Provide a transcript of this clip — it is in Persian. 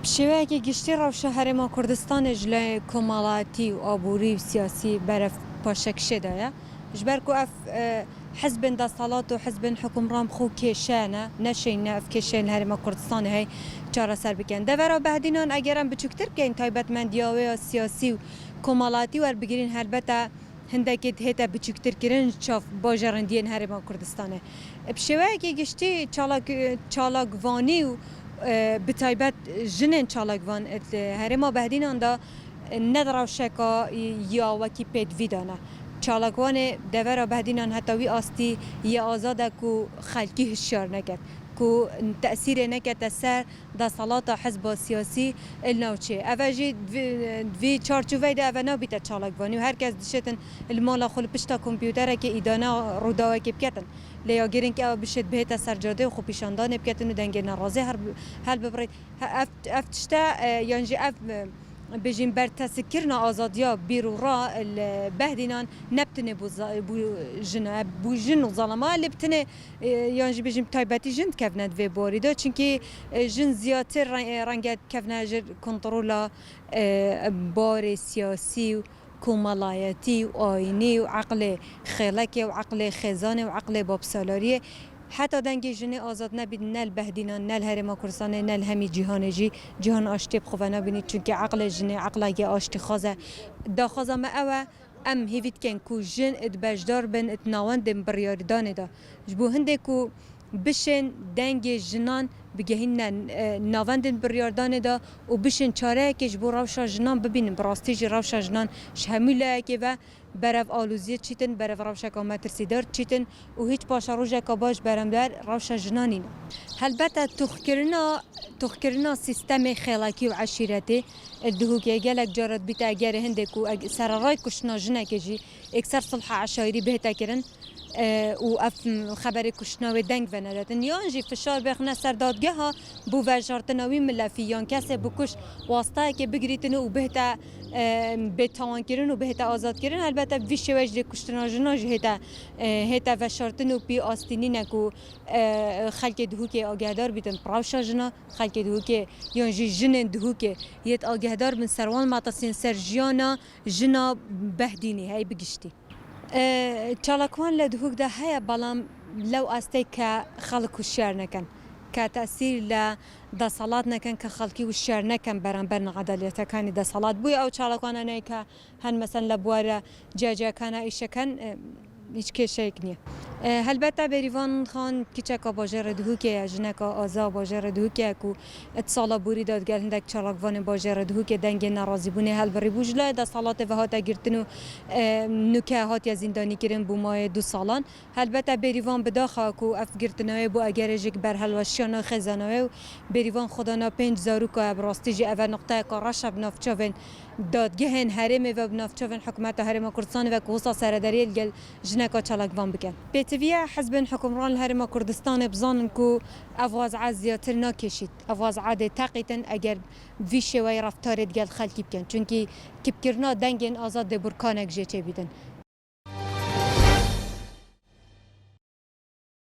شوه که گشتی روش هرما کردستان جلای کمالاتی و آبوری و سیاسی برف پاشک شده جبر کو اف حزب دستالات و حزب حکمران خو کشانه نشین اف کشان هرما کردستان هی چاره سر بکن دورا بعدینان اگرم بچکتر کن تایبت من دیاوه سیاسی و کمالاتی ور بگیرین البته هندکی هتا بچکتر کرن شاف باجرندین هرما کردستانه بشوه که گشتی چالاکوانی و بتایبت جنن چالاکوان هرما بهدینان دا ندراو شکا یا وکی پید ویدانه چالاکوان دورا بهدینان حتاوی آستی یا آزاده کو خلکی هشیار نکد کو تأثیر نکد سر دا صلاة حزب سیاسی النوچه اوجی دوی چارچوبه ده اونا بیتا چالاکوانی و هر کس دشتن المالا خل پشتا کمپیوتره که ایدانه روداوه که بکتن لیا گیرین که بشت بهت سرجاده و خو پیشاندان بکتن و دنگ نرازه هر ببرید افتشتا یانجی اف بجیم بر تسکرنا آزادیا بیرو را بهدینان نبتنه بو جن و ظلمه لبتنه یعنی بجیم تایبتی جن کفند و باریده چونکه جن زیادتر رنگت کفنه کنترل بار سیاسی و کمالایتی و آینی و عقل خلقی و عقل خزانه و عقل بابسالاریه حتی دنگی جنه آزاد نبید نل بهدینان نل هرما کردستان نل همی جهان آشتی بخواه نبینید چونکه عقل جنه عقل اگه آشتی خوازه دا خوازه ما اوه ام هیوید کن کو جن ادباجدار بن اتناوندن بریاردان دا جبو هنده کو بشن دنگ جنان بگهین ناوندن بریاردان دا و بشن چاره که جبو روشا جنان ببینن براستی روشا جنان شهمیله که و برف آلوزیت چیتن برف روشا که مترسیدار چیتن و هیچ پاشا روشا که باش برمدار روشا جنانین البته تخکرنا سیستم خلاکی و عشیرتی الدهو که گلک جارت بیت اگر هنده کو سر رای کشنا جنه که جی اکثر صلح عشایری بهتا کرن و اف خبر کشناوی دنگ و ندادن یان جی فشار بخنه سر دادگاه ها بو وجارتناوی ملافی یان کسی بکش واسطه که بگریتن و بهتا بتوان کرن و بهتا آزاد کرن البته ویش وجه کشتنا جنا هتا وشارتن و پی آستینی نکو خلق دهو که آگهدار بیتن پراوشا جنا خلق دهو که یان جی جنن دهو که یت آگهدار من سروان ماتاسین سر جیانا جنا بهدینی های بگشتی چالاکوان لدهوک ده هيا بلام لو استي كخلق والشعر نكن كتأثير ل دا صلاة نكن كخلقي والشعر نكن برانبرن عداليتا كان دا صلاة بوي او چالاكوان انا هن مثلا لبوارا جاجا كان ايشا كان هیچ که شک نیه. البته بریوان خان کیچک باجر دهو که جنک آزا باجر دهو که کو اتصال بوری داد گل هندک چالاکوان باجر دهو که دنگ ناراضی بونه هل بری بوجلا دا سالات و هات گرتنو نوکه هات یا زندانی کردن بو ماه 2 سالان. البته بریوان بداخل کو اف گرتنوی بو اگر جک بر هلوشیان خزانوی بریوان خدانا 5000 که براستی اول نقطه کارش بنافچوین دادگهن هرم و بنافچوین حکومت هرم کردستان و کوسا سرداری گل جنکا چالاکوان بکن. بتویه حزب حکمران هرما کردستان بزانن کو افوازع زیاتر نکشید. افوازع تقیتن اگر ویشه و رفتارت گل خلکی بکن. چونکی کبکرنا دنگن آزاد برکانک جچه بیدن.